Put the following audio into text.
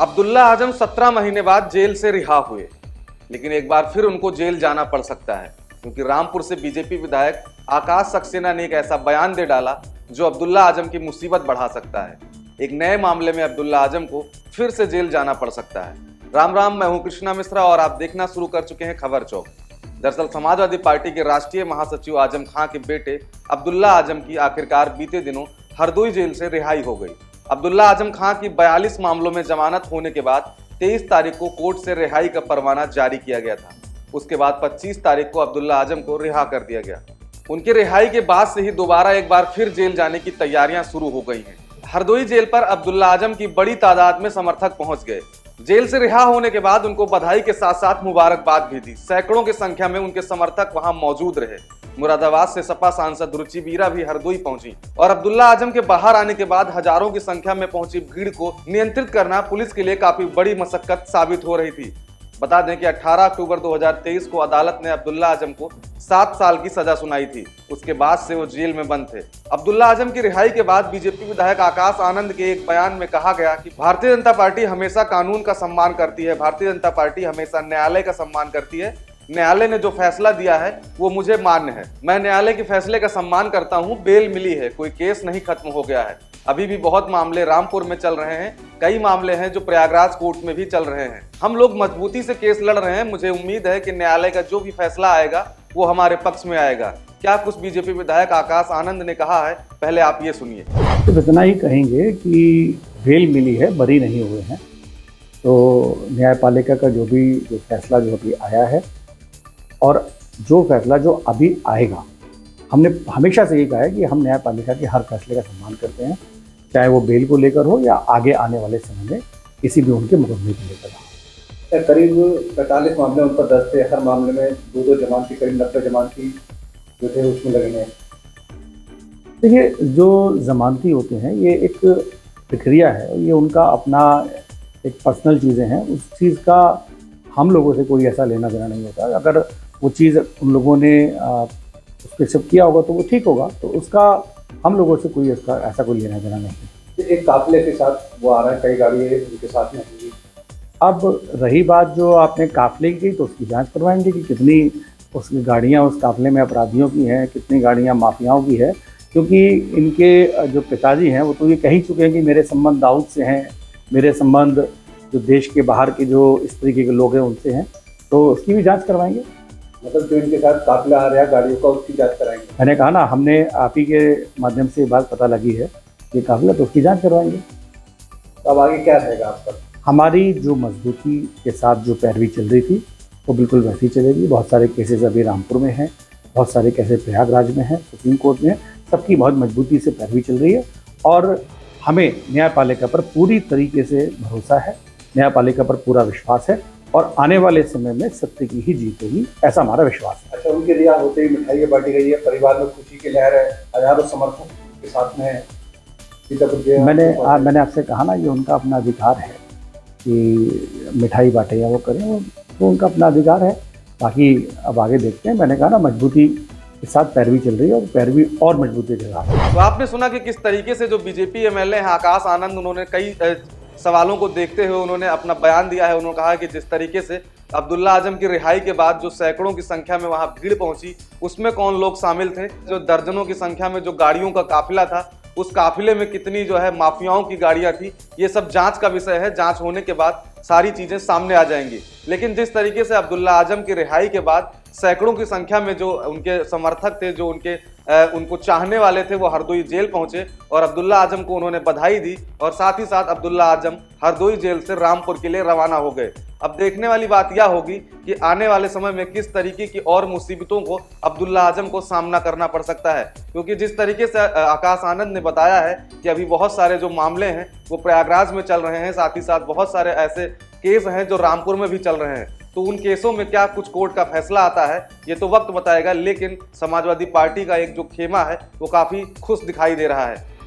अब्दुल्ला आजम 17 महीने बाद जेल से रिहा हुए, लेकिन एक बार फिर उनको जेल जाना पड़ सकता है क्योंकि रामपुर से बीजेपी विधायक आकाश सक्सेना ने एक ऐसा बयान दे डाला जो अब्दुल्ला आजम की मुसीबत बढ़ा सकता है। एक नए मामले में अब्दुल्ला आजम को फिर से जेल जाना पड़ सकता है। राम राम, मैं हूं कृष्णा मिश्रा और आप देखना शुरू कर चुके हैं खबर चौक। दरअसल समाजवादी पार्टी के राष्ट्रीय महासचिव आजम खां के बेटे अब्दुल्ला आजम की आखिरकार बीते दिनों हरदोई जेल से रिहाई हो गई। अब्दुल्ला आजम खां की 42 मामलों में जमानत होने के बाद 23 तारीख को कोर्ट से रिहाई का परवाना जारी किया गया था। उसके बाद 25 तारीख को अब्दुल्ला आजम को रिहा कर दिया गया। उनके रिहाई के बाद से ही दोबारा एक बार फिर जेल जाने की तैयारियां शुरू हो गई हैं। हरदोई जेल पर अब्दुल्ला आजम की बड़ी तादाद में समर्थक पहुंच गए। जेल से रिहा होने के बाद उनको बधाई के साथ साथ मुबारकबाद भी दी। सैकड़ों की संख्या में उनके समर्थक वहां मौजूद रहे। मुरादाबाद से सपा सांसद रुचि बीरा भी हरदोई पहुंची और अब्दुल्ला आजम के बाहर आने के बाद हजारों की संख्या में पहुंची भीड़ को नियंत्रित करना पुलिस के लिए काफी बड़ी मशक्कत साबित हो रही थी। बता दें कि 18 अक्टूबर 2023 को अदालत ने अब्दुल्ला आजम को 7 साल की सजा सुनाई थी। उसके बाद से वो जेल में बंद थे। अब्दुल्ला आजम की रिहाई के बाद बीजेपी विधायक आकाश आनंद के एक बयान में कहा गया कि भारतीय जनता पार्टी हमेशा कानून का सम्मान करती है, भारतीय जनता पार्टी हमेशा न्यायालय का सम्मान करती है। न्यायालय ने जो फैसला दिया है वो मुझे मान्य है। मैं न्यायालय के फैसले का सम्मान करता हूं। बेल मिली है, कोई केस नहीं खत्म हो गया है। अभी भी बहुत मामले रामपुर में चल रहे हैं, कई मामले हैं जो प्रयागराज कोर्ट में भी चल रहे हैं। हम लोग मजबूती से केस लड़ रहे हैं। मुझे उम्मीद है कि न्यायालय का जो भी फैसला आएगा वो हमारे पक्ष में आएगा। क्या कुछ बीजेपी विधायक आकाश आनंद ने कहा है, पहले आप ये सुनिए। तो इतना ही कहेंगे कि बेल मिली है, बरी नहीं हुए हैं। तो न्यायपालिका का जो फैसला जो अभी आया है और जो फैसला जो अभी आएगा, हमने हमेशा से ये कहा है कि हम न्यायपालिका के हर फैसले का सम्मान करते हैं, चाहे वो बेल को लेकर हो या आगे आने वाले समय में किसी भी उनके मुकदमे को लेकर हो। करीब 45 मामले उन पर दर्ज थे। हर मामले में 2-2 जमानती, करीब 90 जमानती जो थे उसमें लगे हैं। देखिए, जो जमानती होते हैं ये एक प्रक्रिया है, ये उनका अपना एक पर्सनल चीज़ें हैं। उस चीज़ का हम लोगों से कोई ऐसा लेना देना नहीं होता। अगर वो चीज़ उन लोगों ने उसको एक्सेप्ट किया होगा तो वो ठीक होगा, तो उसका हम लोगों से कोई इसका ऐसा कोई लेना देना नहीं। एक काफिले के साथ वो आ रहा है, कई गाड़ी उनके साथ में होगी। अब रही बात जो आपने काफिले की, तो उसकी जांच करवाएंगे कि कितनी उसकी गाड़ियां उस काफिले में अपराधियों की हैं, कितनी गाड़ियां माफियाओं की है। क्योंकि इनके जो पिताजी हैं वो तो ये कह ही चुके हैं कि मेरे संबंध दाऊद से हैं, मेरे संबंध जो देश के बाहर के जो इस तरीके के लोग हैं उनसे हैं, तो उसकी भी जाँच करवाएंगे। मतलब जो इनके साथ काफिला आ रहा है गाड़ियों का, उसकी जांच कराएंगे। मैंने कहा ना, हमने आप ही के माध्यम से बात पता लगी है ये काफिला, तो उसकी जांच करवाएंगे। तो अब आगे क्या रहेगा आपका? हमारी जो मजबूती के साथ जो पैरवी चल रही थी वो बिल्कुल वैसी चलेगी। बहुत सारे केसेस अभी रामपुर में हैं, बहुत सारे केसेस प्रयागराज में हैं, सुप्रीम कोर्ट में, सबकी बहुत मजबूती से पैरवी चल रही है और हमें न्यायपालिका पर पूरी तरीके से भरोसा है, न्यायपालिका पर पूरा विश्वास है और आने वाले समय में सत्य की ही जीत होगी, ऐसा हमारा विश्वास है। अच्छा, उनके रिहा होते ही मिठाइयाँ बांटी गई है, परिवार में खुशी की लहर है, हजारों समर्थक के साथ में है। मैंने आपसे कहा ना, ये उनका अपना अधिकार है कि मिठाई बांटे या वो करें, वो उनका अपना अधिकार है। बाकी अब आगे देखते हैं। मैंने कहा ना, मजबूती के साथ पैरवी चल रही है और पैरवी और मजबूती के साथ। तो आपने सुना कि किस तरीके से जो बीजेपी एमएलए हैं आकाश आनंद, उन्होंने कई सवालों को देखते हुए उन्होंने अपना बयान दिया है। उन्होंने कहा कि जिस तरीके से अब्दुल्ला आजम की रिहाई के बाद जो सैकड़ों की संख्या में वहां भीड़ पहुंची, उसमें कौन लोग शामिल थे, जो दर्जनों की संख्या में जो गाड़ियों का काफिला था, उस काफिले में कितनी जो है माफियाओं की गाड़ियां थी, ये सब जांच का विषय है। जांच होने के बाद सारी चीजें सामने आ जाएंगी। लेकिन जिस तरीके से अब्दुल्ला आजम की रिहाई के बाद सैकड़ों की संख्या में जो उनके समर्थक थे, जो उनको चाहने वाले थे, वो हरदोई जेल पहुंचे और अब्दुल्ला आजम को उन्होंने बधाई दी और साथ ही साथ अब्दुल्ला आजम हरदोई जेल से रामपुर के लिए रवाना हो गए। अब देखने वाली बात यह होगी कि आने वाले समय में किस तरीके की और मुसीबतों को अब्दुल्ला आजम को सामना करना पड़ सकता है। क्योंकि जिस तरीके से आकाश आनंद ने बताया है कि अभी बहुत सारे जो मामले हैं वो प्रयागराज में चल रहे हैं, साथ ही साथ बहुत सारे ऐसे केस हैं जो रामपुर में भी चल रहे हैं। तो उन केसों में क्या कुछ कोर्ट का फैसला आता है ये तो वक्त बताएगा। लेकिन समाजवादी पार्टी का एक जो खेमा है वो काफी खुश दिखाई दे रहा है।